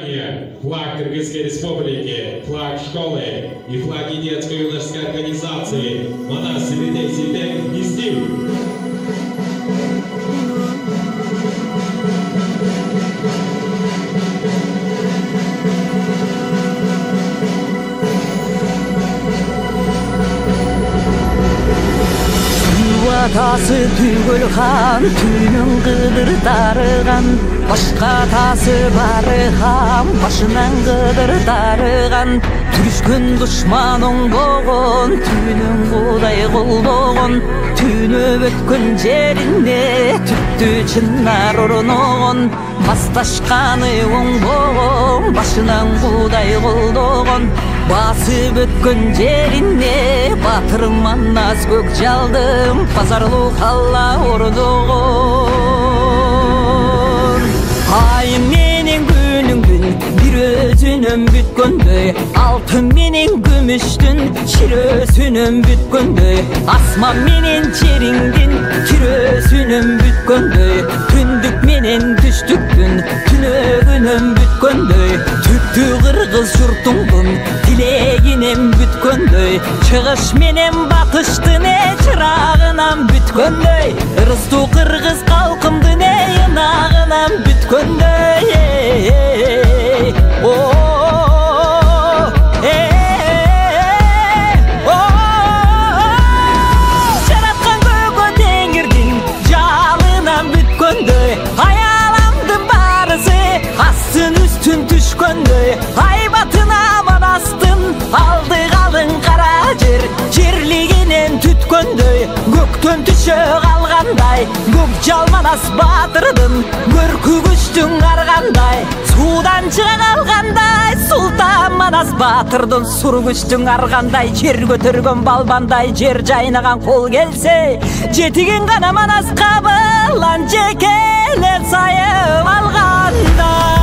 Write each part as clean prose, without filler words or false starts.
Флаг Кыргызской Республики, флаг школы и флаги детской юношеской организации Манас Илидей Сибек нести. Тасы түгел хан, түнің қыдыр тарыған, башқа тасы бары хам, башынан қыдыр тарыған. Түрішкен дұшманың боғын, түнің құдай құлдығын, түніп өткен жерінде түпті чынар ұрынығын. Басташқаны оң боғын, башынан құдай құлдығын. Басып өткен жеріне батырман аз көк жалдым, пазарлы қалла ұрдығын. Айым менен күнің күн, бір өзінім бүткөндөй, алтын менен күміштің ширөсінім бүткөндөй. Асман менен жеріңдің кирөсінім бүткөндөй, түндік менен түштіктің түнөгінім бүткөндөй. Түпті қырғыз жұртыңдың тілегінен бүткөндөй, шығыш менен батыштың чырағынан бүткөндөй. Ырысту қырғыз қалқымдың ынағынан бүткөндөй. Жаратқан көгі теңірдің жалынан бүткөндөй, аяламдың барысы астын үстін түшкөндөй. Айбатына манастын алды қалың қара жер, жерлігінен түткөндөй, көктен түші қалғандай. Көк жалманас батырдың көркі күштің арғандай, судан шыға қалғандай. Сұлтан Манас батырдың сұр күштің арғандай, жер көтерген балбандай. Жер жайнаған қол келсе жетіген ғана Манас қабылан жекелер сайып алғандай.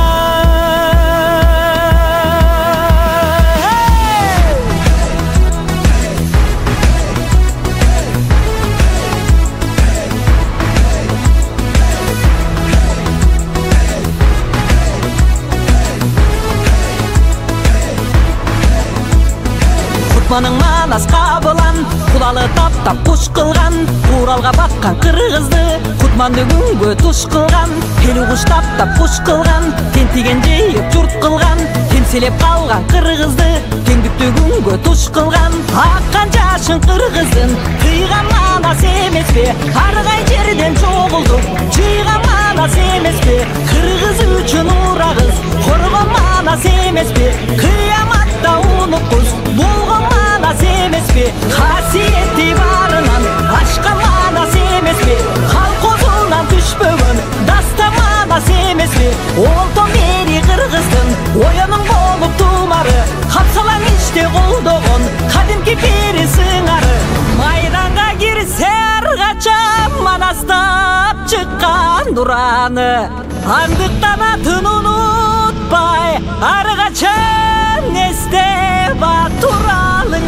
Құтманың Манас қабылан, құлалы таптап құш қылған. Құралға баққан қырғызды Құтманды күнге тұш қылған. Келу құш таптап құш қылған, тентеген жейіп жұрт қылған. Темселеп қалған қырғызды теңдікті күнге тұш қылған. Аққан жашын қырғыздың қиған Манас емес пе? Арғай жерден жоғылдық жиған Манас емес пе? Қырғыз үшін урағыз қорған Манас емес пе? Қияматта ұныққыз болған Манас емес пе? Қасиетті барынан ашқан Манас емес пе? Қалқозынан түшпөгін даста Манас емес пе? Олтон бері қырғыздың ойының болып тумары, қапсалаң іште қолдығын қадимки бері сыңары. Майданға кірсе арғача Манастап шыққан дұраны, аңдықтан атын ұнытпай арғача несте батуралың.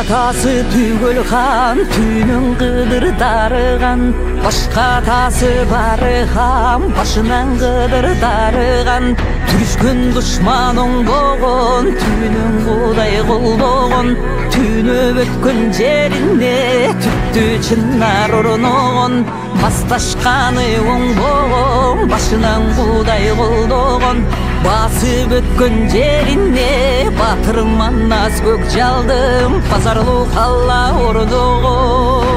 Тасы түгел хан, түнің қыдыр тарыған, башқа тасы бары хам, башынан қыдыр тарыған. Түрішкен дұшманың боғын, түнің құдай құлдығын, түніп өткен жерінде түпті чынар ұрынығын. Басташқаны оң боғын, башынан құдай құлдығын. Басып өткен жеріне батырман аз көк жалдым, пазарлы қалла ұрдығын.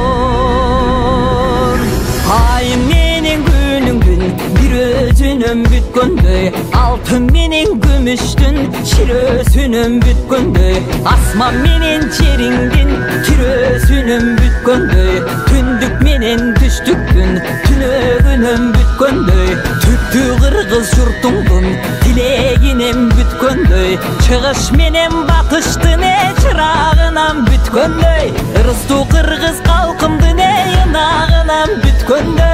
Айым менен күнің күн, бір өзі çirösünün bütkündöy Altın menen gümüştün çirösünün bütkündöy Asman menen çeringin çirösünün bütkündöy Tündük menen düştükkün tünögünün bütkündöy Tüttü kırgız jurtungdun dileginem bütkündöy Çıgış menen batıştı ne çırağınam bütkündöy Irızdu kırgız kalkımdı ne yanağınam bütkündöy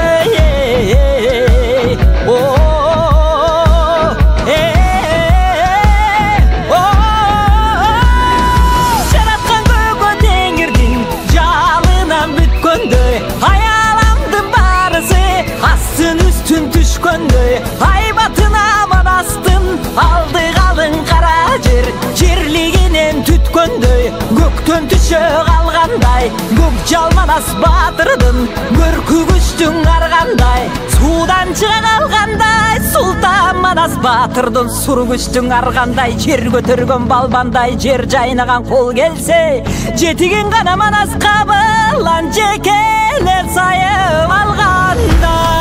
Жараткан көкө теңирдин жалынан бүткөндөй Аяламдын барысы астын үстүн түшкөндөй Айбатына манастын алды калың кара жер Жерлигинен түткөндөй көктөн түшө калгандай Көк жалманас батырдын көркү күчтүң аргандай Судан чыга калгандай Султан Манас батырдын сур күчтүң аргандай Жер көтөргөн балбандай жер жайнаган кол келсе Жетигин гана Манас кабылан жекелер сайып алгандай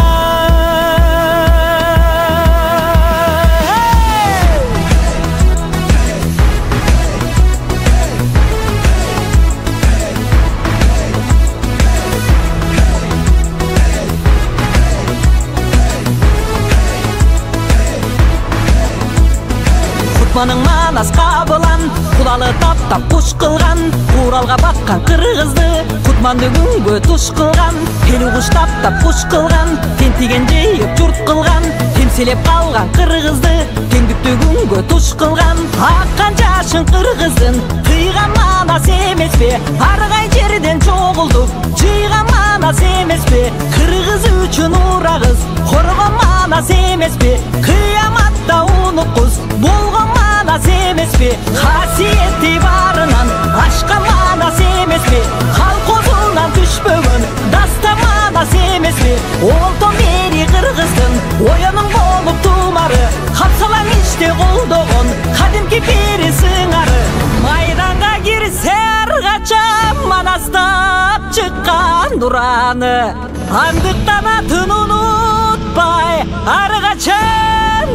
Кутманың Манас кабылан кулалы таптап куш кылган Уралга баккан кыргызды Кутманды күнгө туш кылган Элүү куш таптап куш кылган Тентиген жыйып журт кылган Темселеп калган кыргызды Теңдүктү күнгө туш кылган Аккан жашын кыргыздын Кыйган Манас эмеспи Ар кай жерден чогулдук Жыйган Манас эмеспи Кыргыз үчүн урагыз Коргон Манас эмеспи Кыяматта унуккуз болгон Манас эмеспи Касиети барынан ашкан Манас эмеспи Калкозунан түшпөгөн даста Манас эмеспи Олтон бери кыргыздын оянын болуп тумары Капсалаң иште колдогон кадимки бири сыңары Майданга кирсе ар качан Манастап чыккан нураны Андыктан атын унутпай ар качан